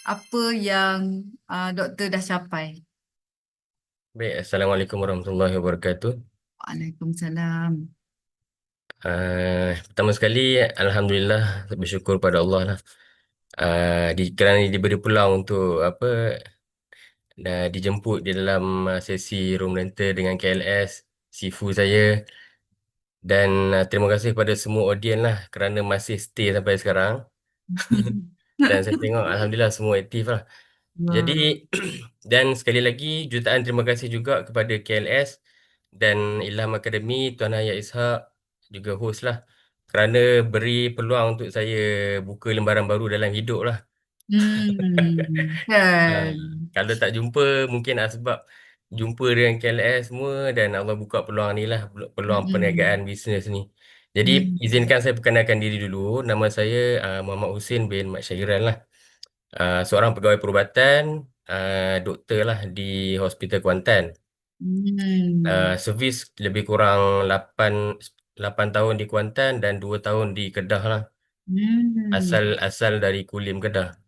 Apa yang doktor dah capai? Baik, Assalamualaikum warahmatullahi wabarakatuh. Waalaikumsalam. Pertama sekali, Alhamdulillah, bersyukur pada Allah lah. Kerana diberi peluang untuk dijemput di dalam sesi room rental dengan KLS, Sifu saya. Dan terima kasih kepada semua audien lah kerana masih stay sampai sekarang. Dan saya tengok Alhamdulillah semua aktif lah. Jadi, Wah. dan sekali lagi jutaan terima kasih juga kepada KLS dan Ilham Academy, Tuan Hayat Ishak, juga host lah, kerana beri peluang untuk saya buka lembaran baru dalam hidup lah. Ah, Kan. Kalau tak jumpa mungkin sebab jumpa dengan KLS semua dan Allah buka peluang ni lah, peluang perniagaan Hmm. bisnes ni. Jadi Hmm. izinkan saya perkenalkan diri dulu. Nama saya Muhammad Hussein bin Mat Syahiran lah. Seorang pegawai perubatan, doktor lah di Hospital Kuantan. Hmm. Servis lebih kurang 8 tahun di Kuantan dan 2 tahun di Kedah lah. Hmm. Asal dari Kulim Kedah.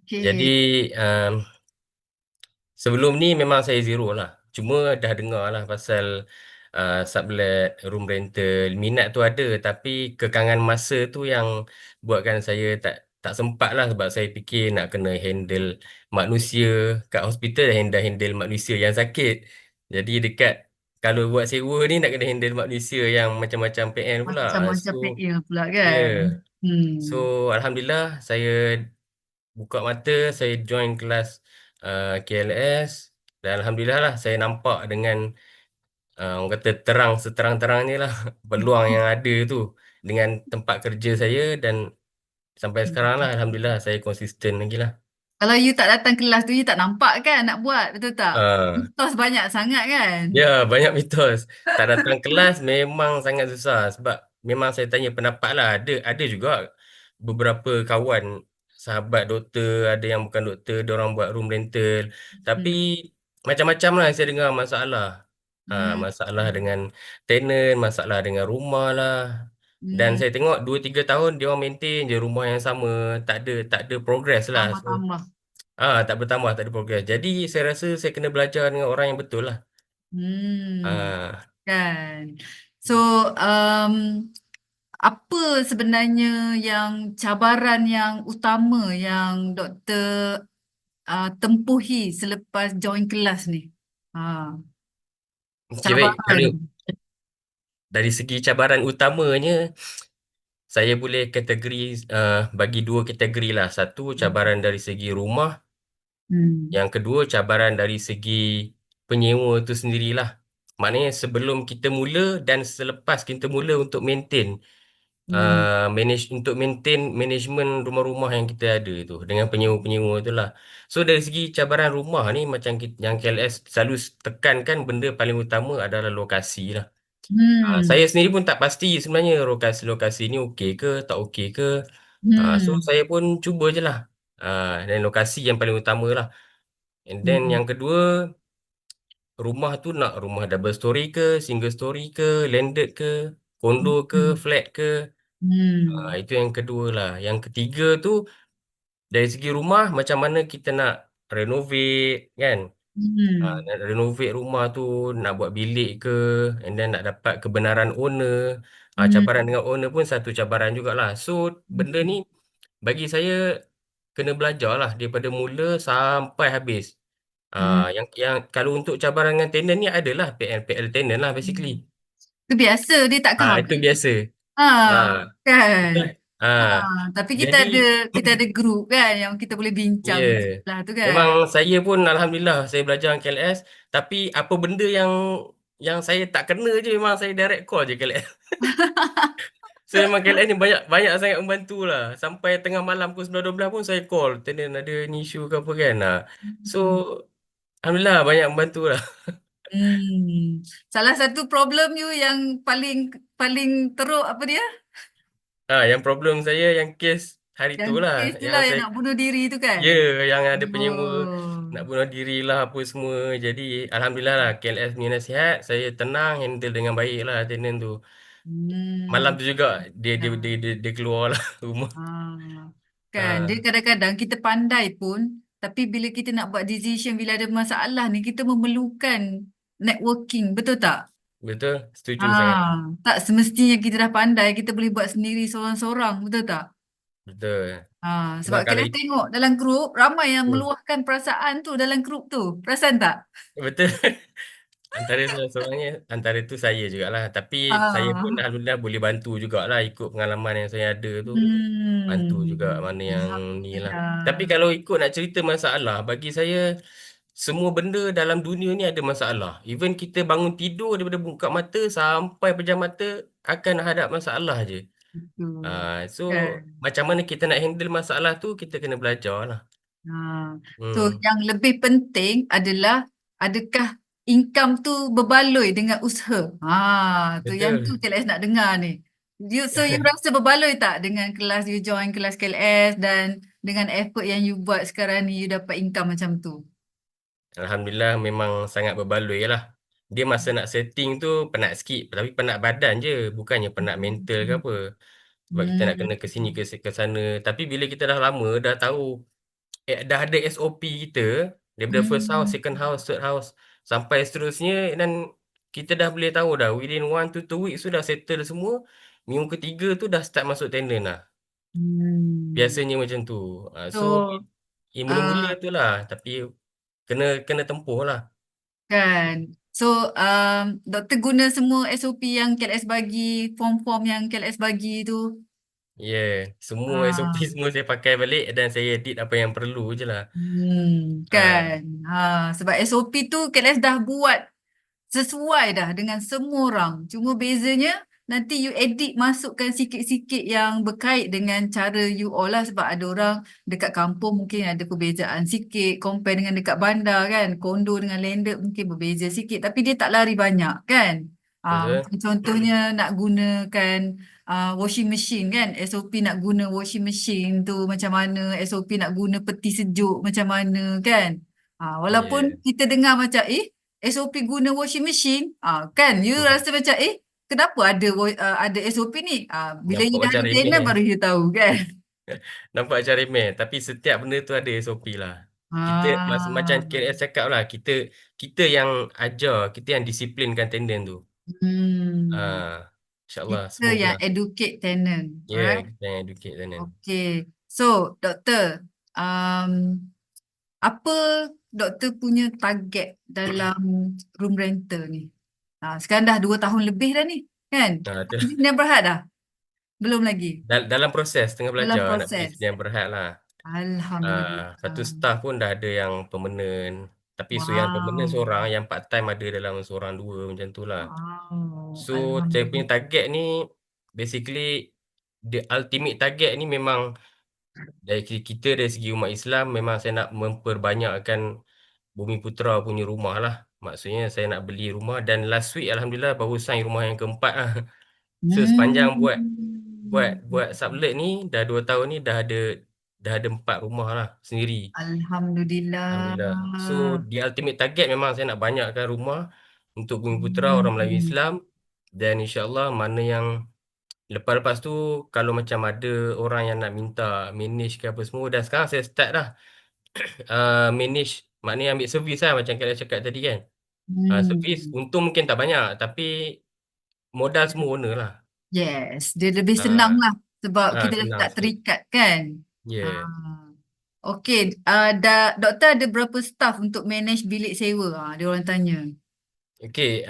Jadi Okey. um, sebelum ni memang saya zero lah. Cuma dah dengar lah pasal sublet, room rental. Minat tu ada tapi kekangan masa tu yang buatkan saya tak sempat lah, sebab saya fikir nak kena handle manusia kat hospital, handle manusia yang sakit. Jadi dekat kalau buat sewa ni nak kena handle manusia yang macam-macam PN pula. Macam-macam So PA pula yeah. kan. So Hmm. Alhamdulillah saya buka mata, saya join kelas KLS dan Alhamdulillah lah saya nampak dengan orang kata terang seterang-terangnya lah peluang yang ada tu dengan tempat kerja saya, dan sampai sekarang lah Alhamdulillah saya konsisten lagi lah. Kalau you tak datang kelas tu, you tak nampak kan nak buat, betul tak? Ah, Mitos banyak sangat kan? Ya, banyak mitos. Tak datang kelas memang sangat susah sebab memang saya tanya pendapat lah. Ada juga beberapa kawan, sahabat doktor, ada yang bukan doktor, dia orang buat room rental. Tapi Hmm. macam-macam lah saya dengar masalah. Hmm. Masalah dengan tenant, masalah dengan rumah lah. Dan Hmm. saya tengok 2-3 tahun dia orang maintain je rumah yang sama, tak ada progress lah. So, Tambah-tambah. tak bertambah, tak ada progress. Jadi saya rasa saya kena belajar dengan orang yang betul lah. Hmm. Ah, Kan. So, um, apa sebenarnya yang cabaran yang utama yang doktor tempuhi selepas join kelas ni? Ha, okey, baik. cabaran. Kalau dari segi cabaran utamanya, saya boleh bagi dua kategori lah. Satu, cabaran dari segi rumah. Hmm. Yang kedua, cabaran dari segi penyewa itu sendirilah. Maknanya sebelum kita mula dan selepas kita mula untuk maintain, Hmm. untuk maintain manajemen rumah-rumah yang kita ada tu dengan penyewa-penyewa itulah. So dari segi cabaran rumah ni, macam yang KLS selalu tekankan, benda paling utama adalah lokasi lah. Saya Hmm. sendiri pun tak pasti sebenarnya lokasi-lokasi ni okey ke tak okey ke. So Hmm. saya pun cuba je lah. Dan lokasi yang paling utama lah. And then Hmm. yang kedua, rumah tu nak rumah double story ke, single story ke, landed ke, kondo ke, Hmm. flat ke. Hmm. Itu yang kedua lah. Yang ketiga tu, dari segi rumah macam mana kita nak renovate kan. Hmm. Nak renovate rumah tu, nak buat bilik ke, and then nak dapat kebenaran owner. Hmm. Cabaran dengan owner pun satu cabaran jugalah. So benda ni bagi saya kena belajar lah daripada mula sampai habis. Hmm. Yang kalau untuk cabaran dengan tenant ni adalah PL tenant lah basically. Hmm. Itu biasa, dia takkan Itu habis. biasa. Ha, Ah, kan. betul. Ha, Ah, tapi jadi kita ada grup kan yang kita boleh bincang ya, lah tu kan. memang saya pun Alhamdulillah saya belajar dengan KLS, tapi apa benda yang saya tak kena je memang saya direct call je KLS. So memang KLS ni banyak banyak sangat membantu lah. Sampai tengah malam pukul 11-12 pun saya call. Tenant ada ni isu ke apa kan. So Hmm. Alhamdulillah banyak membantu lah. Hmm. Salah satu problem you yang paling paling teruk apa dia? Yang problem saya yang kes hari tu Yang lah. kes tu Yang lah yang saya, nak bunuh diri tu kan? ya, yang ada penyewa Oh. nak bunuh diri lah apa semua. Jadi Alhamdulillah lah KLS punya nasihat, saya tenang handle dengan baik lah tenant tu. Malam Hmm. tu juga dia dia Ya. dia dia, dia keluar lah rumah. Ah. Kan, dia kadang-kadang kita pandai pun, tapi bila kita nak buat decision, bila ada masalah ni, kita memerlukan networking, betul tak? Betul, setuju sangat. Tak semestinya kita dah pandai, kita boleh buat sendiri seorang-seorang, betul tak? Betul. Sebab Memang kalau kita tengok dalam grup, ramai yang meluahkan perasaan tu dalam grup tu. Perasan tak? betul. Antara salah seorangnya, antara tu saya jugalah. Tapi saya pun Ah, alhamdulillah boleh bantu jugalah ikut pengalaman yang saya ada tu. Bantu juga mana yang ni lah. Tapi Alhamdulillah. kalau ikut nak cerita masalah, bagi saya semua benda dalam dunia ni ada masalah. Even kita bangun tidur daripada buka mata sampai pejam mata akan hadap masalah je. Betul. So Kan? macam mana kita nak handle masalah tu kita kena belajar lah. Ha. So, Hmm, yang lebih penting adalah adakah income tu berbaloi dengan usaha? Tu yang tu betul. KLS nak dengar ni. So you rasa berbaloi tak dengan kelas you join kelas KLS dan dengan effort yang you buat sekarang ni you dapat income macam tu? Alhamdulillah memang sangat berbaloi lah. Dia masa nak setting tu penat sikit. Tapi penat badan je. Bukannya penat mental ke Hmm. apa. Sebab kita nak kena ke sini Hmm. ke sana. Tapi bila kita dah lama, dah tahu, dah ada SOP kita. Daripada first house, Hmm. second house, third house. Sampai seterusnya. Dan kita dah boleh tahu dah. Within 1 to 2 weeks tu dah settle semua. Minggu ketiga tu dah start masuk tender lah. Hmm. Biasanya macam tu. So, So, mula-mula uh, tu lah. Tapi kena kena tempuh lah. kan. So, doktor guna semua SOP yang KLS bagi, form-form yang KLS bagi tu. Yeah, semua SOP Ah, semua saya pakai balik dan saya edit apa yang perlu je lah. Ah, kan. Sebab SOP tu KLS dah buat sesuai dah dengan semua orang. Cuma bezanya nanti you edit masukkan sikit-sikit yang berkait dengan cara you all lah. Sebab ada orang dekat kampung mungkin ada perbezaan sikit. Compare dengan dekat bandar kan. Kondo dengan landed mungkin berbeza sikit. Tapi dia tak lari banyak kan. betul? Macam contohnya nak gunakan washing machine kan. SOP nak guna washing machine tu macam mana. SOP nak guna peti sejuk macam mana kan. Walaupun Yeah. kita dengar macam SOP guna washing machine, kan you rasa macam kenapa ada ada SOP ni? Bila you Nampak dah macam ada remeh. tenant baru you tahu kan. Nampak macam remeh. Tapi setiap benda tu ada SOP lah. Kita macam Ah, KS cakap lah. Kita yang ajar. Kita yang disiplinkan tenden tu. hmm, InsyaAllah kita yang semoga. educate tenant, Ya, yeah, alright? kita yang educate tenden. Okay, so doktor, um, apa doktor punya target dalam room rental ni? Sekarang dah 2 tahun lebih dah ni, kan? Tu. Pembelian berhad dah? Belum lagi. Dalam proses tengah Dalam belajar nak pergi proses. pilihan berhad lah. Satu Alhamdulillah. staff pun dah ada yang permanent. Tapi so yang permanent Wow. seorang, yang part time ada dalam seorang dua macam tu lah. Wow. So saya punya Alhamdulillah. target ni basically the ultimate target ni memang dari kita dari segi umat Islam memang saya nak memperbanyakkan Bumi Putra punya rumah lah. Maksudnya saya nak beli rumah dan last week Alhamdulillah baru sign rumah yang keempat lah. So sepanjang buat buat Hmm. buat sublet ni dah 2 tahun ni dah ada 4 rumah lah sendiri. Alhamdulillah. Alhamdulillah. So the ultimate target memang saya nak banyakkan rumah untuk Bumi Putra orang Melayu Hmm. Islam dan insya-Allah mana yang lepas-lepas tu kalau macam ada orang yang nak minta manage ke apa semua dan sekarang saya start dah manage maknanya ambil servis lah macam kalian cakap tadi kan. Servis Hmm. untung mungkin tak banyak tapi modal semua owner lah. Yes, dia lebih senang Ah, lah sebab kita dah senang tak sikit. terikat kan. Yeah. Okey, doktor ada berapa staff untuk manage bilik sewa? Dia orang tanya. Okay,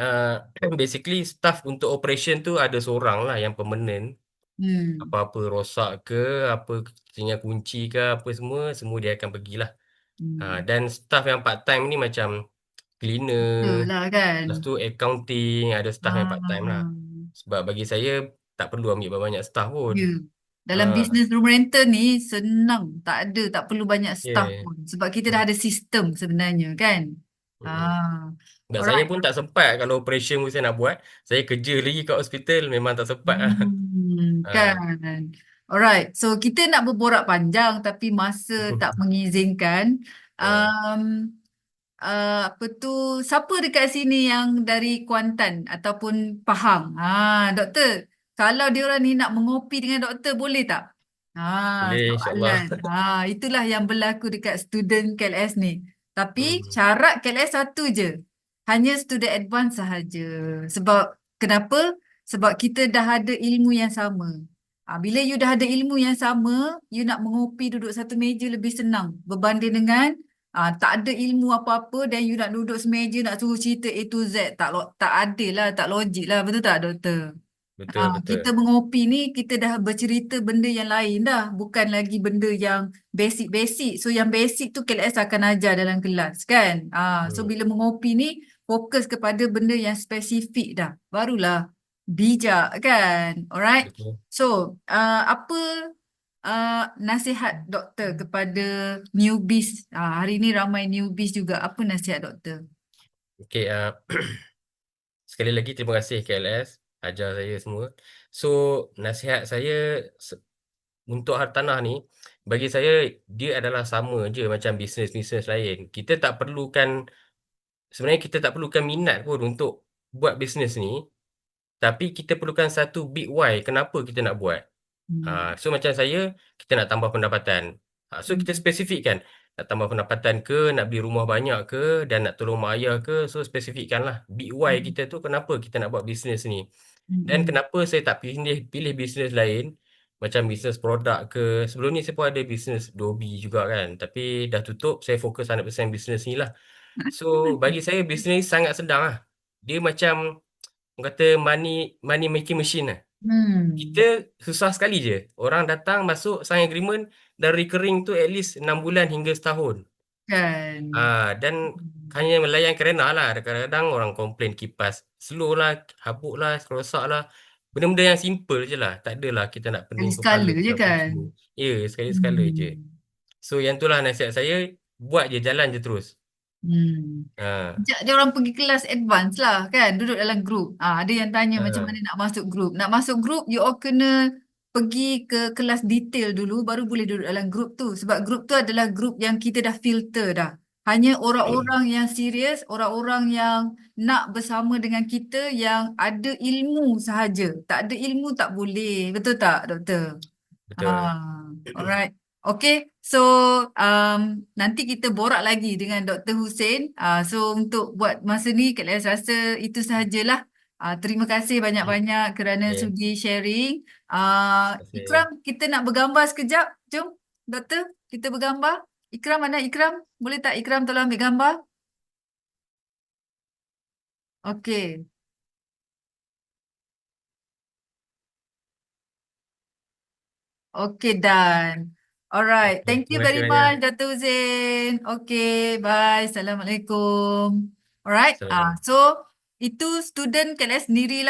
basically staff untuk operation tu ada seorang lah yang permanent. Hmm. Apa-apa rosak ke, apa tinggal kunci ke, apa semua, semua dia akan pergilah. Hmm. Dan staff yang part time ni macam cleaner, Betul lah kan. lepas tu accounting, ada staff yang part time lah. Ah. Sebab bagi saya tak perlu ambil banyak staff pun. Ya. Dalam Ah, bisnes room rental ni senang. Tak ada, tak perlu banyak staff yeah. pun. Sebab kita dah ada sistem sebenarnya kan. Mm-mm. Ah, Sebab saya alright. pun tak sempat kalau operation pun saya nak buat. Saya kerja lagi kat hospital memang tak sempat lah. Ah. Kan. Alright. So kita nak berborak panjang tapi masa tak mengizinkan. Ah. Um, Apa tu? Siapa dekat sini yang dari Kuantan ataupun Pahang? Doktor. Kalau dia orang ni nak mengopi dengan doktor boleh tak? Boleh insyaAllah. Soalan. Itulah yang berlaku dekat student KLS ni. Tapi Hmm, syarat KLS satu je. Hanya student advance sahaja. Sebab kenapa? Sebab kita dah ada ilmu yang sama. Bila you dah ada ilmu yang sama, you nak mengopi duduk satu meja lebih senang. Berbanding dengan tak ada ilmu apa-apa dan you nak duduk semeja nak suruh cerita A to Z. Tak adil lah, tak logik lah. Betul tak, Doktor? betul Kita betul. mengopi ni, kita dah bercerita benda yang lain dah. Bukan lagi benda yang basic-basic. So yang basic tu KLS akan ajar dalam kelas kan. So Hmm, bila mengopi ni, fokus kepada benda yang spesifik dah. Barulah bijak kan. Alright. betul. So apa nasihat doktor kepada newbies? Hari ni ramai newbies juga. Apa nasihat doktor? Okey, sekali lagi terima kasih KLS ajar saya semua. So, nasihat saya untuk hartanah ni, bagi saya dia adalah sama je macam bisnes-bisnes lain. Sebenarnya kita tak perlukan minat pun untuk buat bisnes ni, tapi kita perlukan satu big why kenapa kita nak buat. Hmm. So macam saya, kita nak tambah pendapatan. So kita Hmm. spesifikkan, nak tambah pendapatan ke, nak beli rumah banyak ke, dan nak tolong mak ayah ke, so spesifikkanlah big why Hmm. kita tu kenapa kita nak buat bisnes ni. Dan Hmm. kenapa saya tak pilih pilih bisnes lain, macam bisnes produk ke. Sebelum ni saya pun ada bisnes Dobi juga kan, tapi dah tutup, saya fokus 100% bisnes ni lah. So bagi saya bisnes ni sangat sedang lah. Dia macam orang kata money making machine lah. Kita Hmm. susah sekali je. Orang datang masuk sign agreement dan recurring tu at least 6 bulan hingga setahun. Kan. Dan Hmm. hanya melayan kerana lah. Kadang-kadang orang komplain kipas slow lah, habuk lah, rosak lah. Benda-benda yang simple je lah. Tak adalah kita nak pening Sekali kepala sekala je nak kan. pusing. Ya, sekali-sekala je. Hmm. So yang tu lah nasihat saya. Buat je, jalan je terus. Hmm. Ha, Ajak dia orang pergi kelas advance lah kan. Duduk dalam grup. Ada yang tanya macam ha, mana nak masuk grup. Nak masuk grup, you all kena pergi ke kelas detail dulu baru boleh duduk dalam grup tu. Sebab grup tu adalah grup yang kita dah filter dah. Hanya orang-orang yang serius, orang-orang yang nak bersama dengan kita yang ada ilmu sahaja. Tak ada ilmu tak boleh. Betul tak, doktor? betul. Alright. Okay, so nanti kita borak lagi dengan Dr. Hussein. So untuk buat masa ni, KLS rasa itu sahajalah. Terima kasih Okay. banyak-banyak kerana Okay. sudi sharing. Terima kasih. Ikram, kita nak bergambar sekejap. Jom, Doktor, kita bergambar. Ikram, mana Ikram? Boleh tak Ikram tolong ambil gambar? Okay. Okay, done. Alright. Okay. Thank you Terima kasih very banyak. much, Dr. Hussein. Okay, bye. Assalamualaikum. Alright. Assalamualaikum. So itu student KLS sendirilah